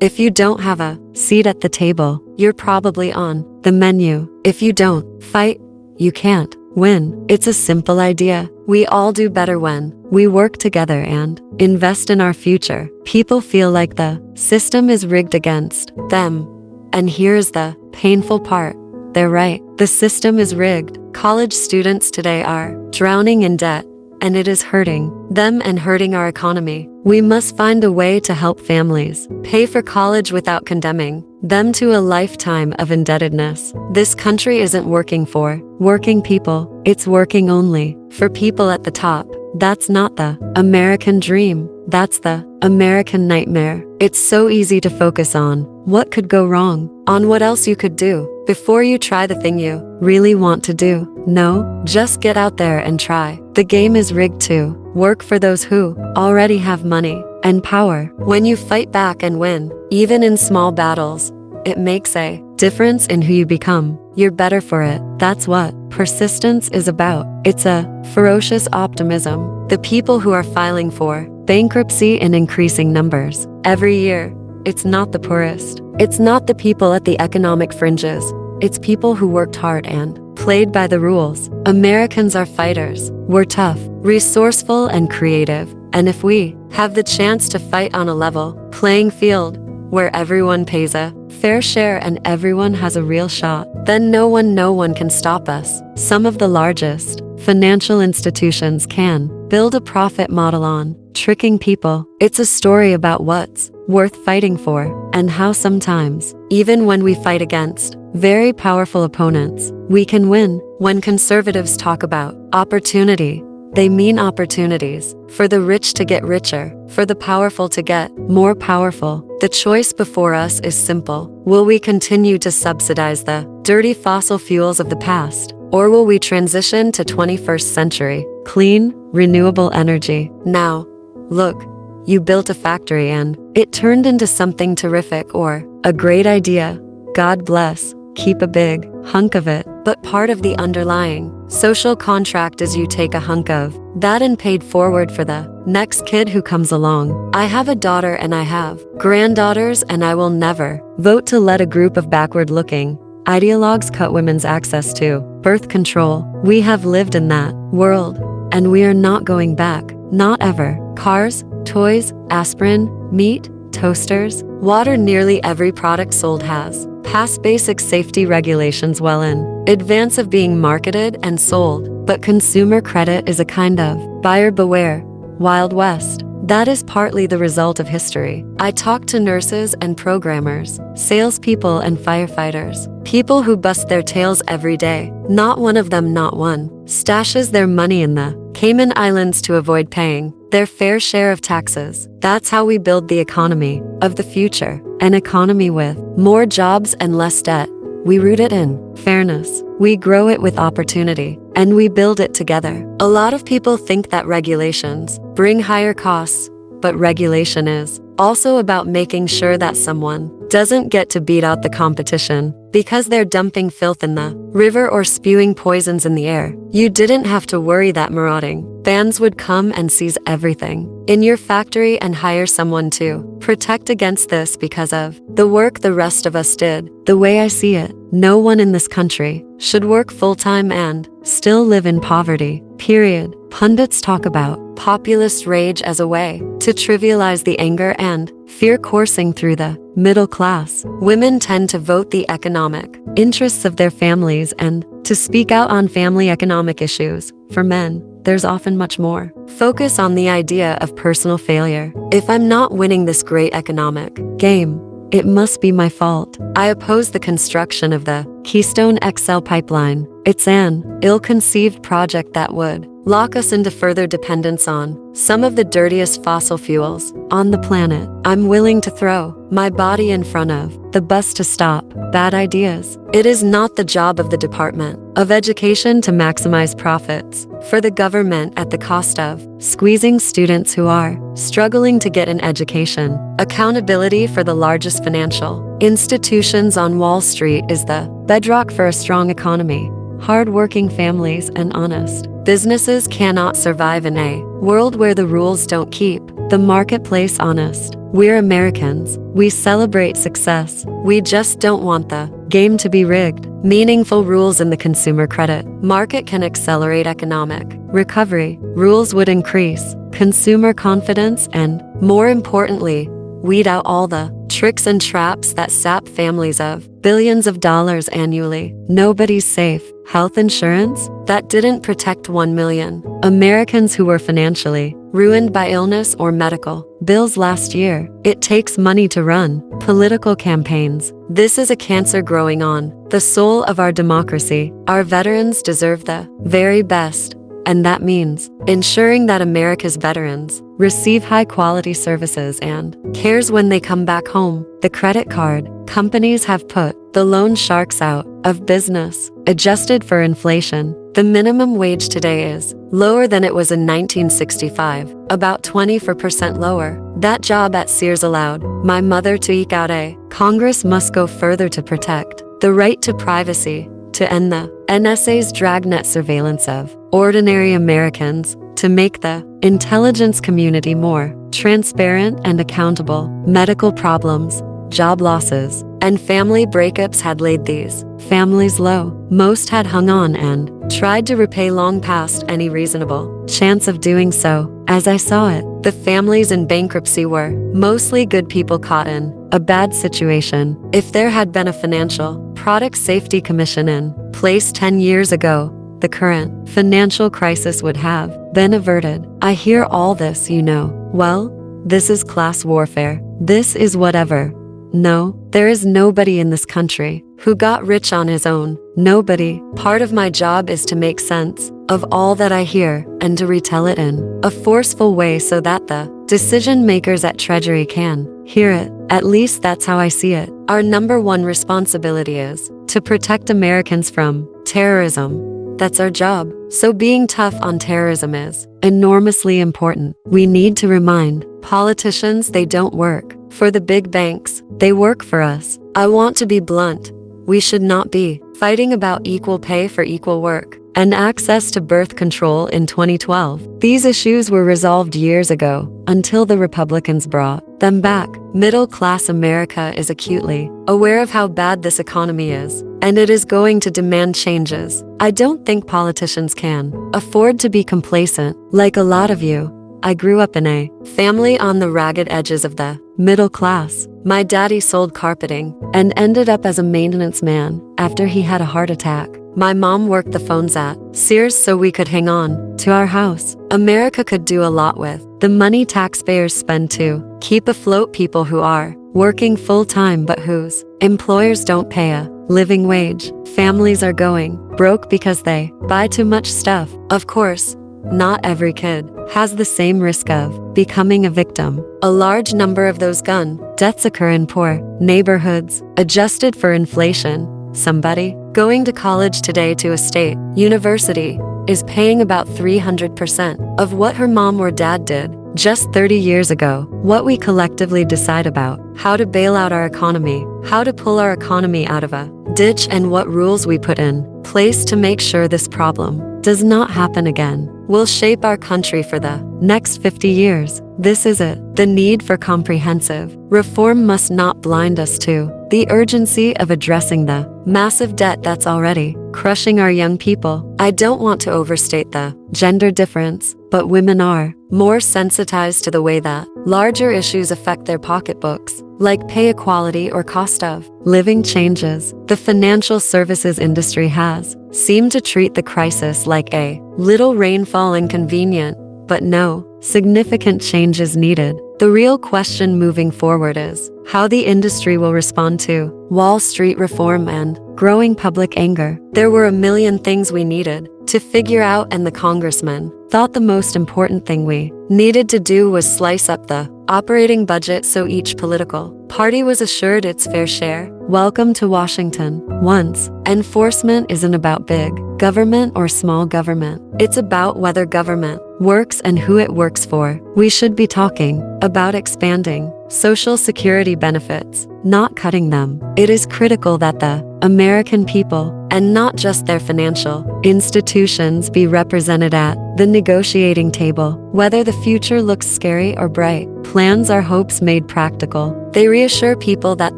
If you don't have a seat at the table, you're probably on the menu. If you don't fight, you can't win. It's a simple idea. We all do better when we work together and invest in our future. People feel like the system is rigged against them. And here's the painful part. They're right. The system is rigged. College students today are drowning in debt, and it is hurting them and hurting our economy. We must find a way to help families pay for college without condemning them to a lifetime of indebtedness. This country isn't working for working people. It's working only for people at the top. That's not the American dream. That's the American nightmare. It's so easy to focus on what could go wrong, on what else you could do, before you try the thing you really want to do. No, just get out there and try. The game is rigged to work for those who already have money and power. When you fight back and win, even in small battles, it makes a difference in who you become. You're better for it. That's what persistence is about. It's a ferocious optimism. The people who are filing for bankruptcy in increasing numbers every year, it's not the poorest. It's not the people at the economic fringes. It's people who worked hard and played by the rules. Americans are fighters. We're tough, resourceful, and creative. And if we have the chance to fight on a level playing field where everyone pays a fair share and everyone has a real shot, then no one can stop us. Some of the largest financial institutions can build a profit model on tricking people. It's a story about what's worth fighting for and how sometimes, even when we fight against very powerful opponents, we can win. When conservatives talk about opportunity, they mean opportunities for the rich to get richer, for the powerful to get more powerful. The choice before us is simple. Will we continue to subsidize the dirty fossil fuels of the past, or will we transition to 21st century clean, renewable energy? Now, look, you built a factory and it turned into something terrific or a great idea. God bless. Keep a big hunk of it. But part of the underlying social contract is you take a hunk of that and paid forward for the next kid who comes along. I have a daughter and I have granddaughters, and I will never vote to let a group of backward-looking ideologues cut women's access to birth control. We have lived in that world, and we are not going back. Not ever. Cars, toys, aspirin, meat, toasters, water, nearly every product sold has passed basic safety regulations well in advance of being marketed and sold. But consumer credit is a kind of buyer beware, Wild West. That is partly the result of history. I talk to nurses and programmers, salespeople and firefighters, people who bust their tails every day. Not one of them, not one, stashes their money in the Cayman Islands to avoid paying their fair share of taxes. That's how we build the economy of the future, an economy with more jobs and less debt. We root it in fairness, we grow it with opportunity, and we build it together. A lot of people think that regulations bring higher costs, but regulation is also about making sure that someone doesn't get to beat out the competition because they're dumping filth in the river or spewing poisons in the air. You didn't have to worry that marauding bands would come and seize everything in your factory and hire someone to protect against this because of the work the rest of us did. The way I see it, no one in this country should work full-time and still live in poverty, period. Pundits talk about populist rage as a way to trivialize the anger and fear coursing through the middle class. Women tend to vote the economic interests of their families and to speak out on family economic issues. For men, there's often much more focus on the idea of personal failure. If I'm not winning this great economic game, it must be my fault. I oppose the construction of the Keystone XL pipeline. It's an ill-conceived project that would lock us into further dependence on some of the dirtiest fossil fuels on the planet. I'm willing to throw my body in front of the bus to stop bad ideas. It is not the job of the Department of Education to maximize profits for the government at the cost of squeezing students who are struggling to get an education. Accountability for the largest financial institutions on Wall Street is the bedrock for a strong economy. Hard-working families and honest businesses cannot survive in a world where the rules don't keep the marketplace honest. We're Americans. We celebrate success. We just don't want the game to be rigged. Meaningful rules in the consumer credit market can accelerate economic recovery. Rules would increase consumer confidence and, more importantly, weed out all the tricks and traps that sap families of billions of dollars annually. Nobody's safe. Health insurance that didn't protect 1 million Americans who were financially ruined by illness or medical bills last year. It takes money to run political campaigns. This is a cancer growing on the soul of our democracy. Our veterans deserve the very best, and that means ensuring that America's veterans receive high-quality services and cares when they come back home. The credit card companies have put the loan sharks out of business. Adjusted for inflation, the minimum wage today is lower than it was in 1965, about 24% lower. That job at Sears allowed my mother to eke out a Congress must go further to protect the right to privacy, to end the NSA's dragnet surveillance of ordinary Americans, to make the intelligence community more transparent and accountable. Medical problems, job losses, and family breakups had laid these families low. Most had hung on and tried to repay long past any reasonable chance of doing so. As I saw it, the families in bankruptcy were mostly good people caught in a bad situation. If there had been a financial product safety commission in place 10 years ago, the current financial crisis would have been averted. I hear all this, well, this is class warfare. This is whatever. No, there is nobody in this country who got rich on his own. Nobody. Part of my job is to make sense of all that I hear and to retell it in a forceful way so that the decision makers at Treasury can hear it. At least that's how I see it. Our number one responsibility is to protect Americans from terrorism. That's our job. So being tough on terrorism is enormously important. We need to remind politicians they don't work for the big banks. They work for us. I want to be blunt. We should not be fighting about equal pay for equal work and access to birth control in 2012. These issues were resolved years ago until the Republicans brought them back. Middle-class America is acutely aware of how bad this economy is, and it is going to demand changes. I don't think politicians can afford to be complacent. Like a lot of you, I grew up in a family on the ragged edges of the middle class. My daddy sold carpeting and ended up as a maintenance man after he had a heart attack. My mom worked the phones at Sears so we could hang on to our house. America could do a lot with the money taxpayers spend to keep afloat people who are working full-time but whose employers don't pay a living wage. Families are going broke because they buy too much stuff. Of course, not every kid has the same risk of becoming a victim. A large number of those gun deaths occur in poor neighborhoods. Adjusted for inflation, somebody going to college today to a state university is paying about 300% of what her mom or dad did just 30 years ago. What we collectively decide about how to bail out our economy, how to pull our economy out of a ditch, and what rules we put in place to make sure this problem does not happen again will shape our country for the next 50 years. This is it. The need for comprehensive reform must not blind us to the urgency of addressing the massive debt that's already crushing our young people. I don't want to overstate the gender difference, but women are more sensitized to the way that larger issues affect their pocketbooks, like pay equality or cost of living changes. The financial services industry has seemed to treat the crisis like a little rainfall inconvenient, but no, significant change is needed. The real question moving forward is how the industry will respond to Wall Street reform and growing public anger. There were a million things we needed to figure out, and the congressman thought the most important thing we needed to do was slice up the operating budget so each political party was assured its fair share. Welcome to Washington. Once, enforcement isn't about big government or small government. It's about whether government works and who it works for. We should be talking about expanding Social Security benefits, not cutting them. It is critical that the American people and not just their financial institutions, be represented at the negotiating table. Whether the future looks scary or bright, plans are hopes made practical. They reassure people that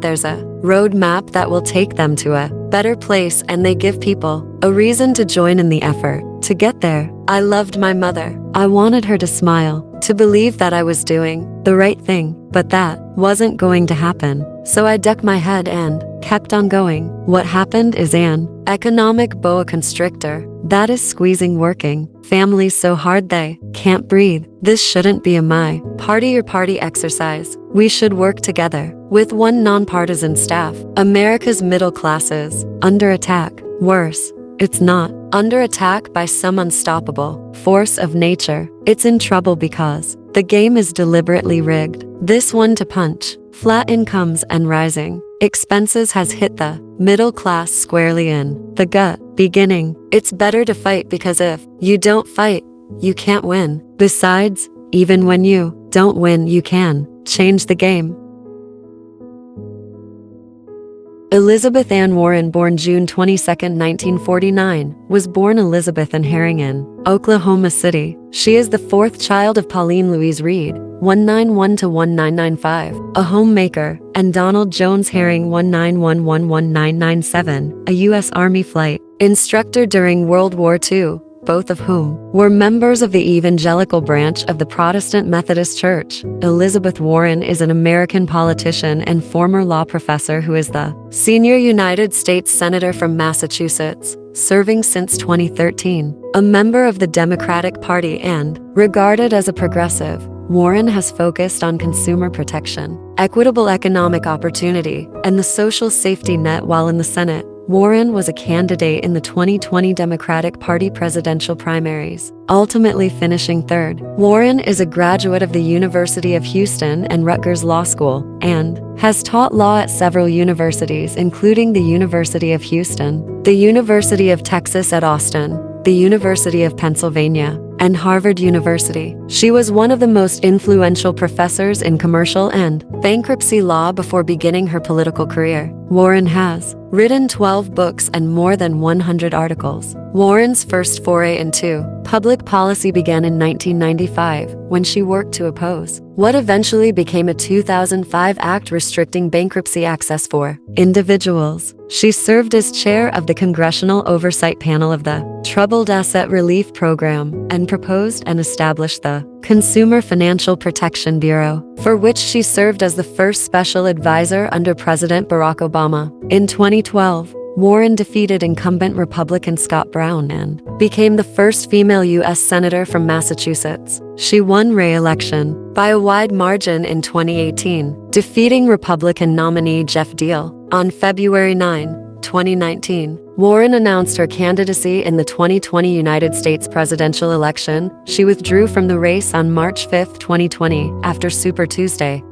there's a roadmap that will take them to a better place, and they give people a reason to join in the effort to get there. I loved my mother. I wanted her to smile, to believe that I was doing the right thing, but that wasn't going to happen. So I ducked my head and kept on going. What happened is an economic boa constrictor that is squeezing working families so hard they can't breathe. This shouldn't be a my party or party exercise. We should work together with one nonpartisan staff. America's middle class is under attack. Worse, it's not under attack by some unstoppable force of nature. It's in trouble because the game is deliberately rigged. This one to punch flat incomes and rising expenses has hit the middle class squarely in the gut. Beginning, it's better to fight, because if you don't fight, you can't win. Besides, even when you don't win, you can change the game. Elizabeth Warren, born June 22, 1949, was born Elizabeth in Harrington, Oklahoma City. She is the fourth child of Pauline Louise Reed, 191-1995, a homemaker, and Donald Jones Herring, 191-11997, a U.S. Army flight instructor during World War II, both of whom were members of the evangelical branch of the Protestant Methodist Church. Elizabeth Warren is an American politician and former law professor who is the senior United States Senator from Massachusetts, serving since 2013. A member of the Democratic Party and regarded as a progressive, Warren has focused on consumer protection, equitable economic opportunity, and the social safety net while in the Senate. Warren was a candidate in the 2020 Democratic Party presidential primaries, ultimately finishing third. Warren is a graduate of the University of Houston and Rutgers Law School, and has taught law at several universities, including the University of Houston, the University of Texas at Austin, the University of Pennsylvania, and Harvard University. She was one of the most influential professors in commercial and bankruptcy law before beginning her political career. Warren has written 12 books and more than 100 articles. Warren's first foray into public policy began in 1995 when she worked to oppose what eventually became a 2005 act restricting bankruptcy access for individuals. She served as chair of the Congressional Oversight Panel of the Troubled Asset Relief Program and proposed and established the Consumer Financial Protection Bureau, for which she served as the first special advisor under President Barack Obama. In 2012, Warren defeated incumbent Republican Scott Brown and became the first female U.S. Senator from Massachusetts. She won re-election by a wide margin in 2018, defeating Republican nominee Jeff Deal. On February 9, 2019, Warren announced her candidacy in the 2020 United States presidential election. She withdrew from the race on March 5, 2020, after Super Tuesday,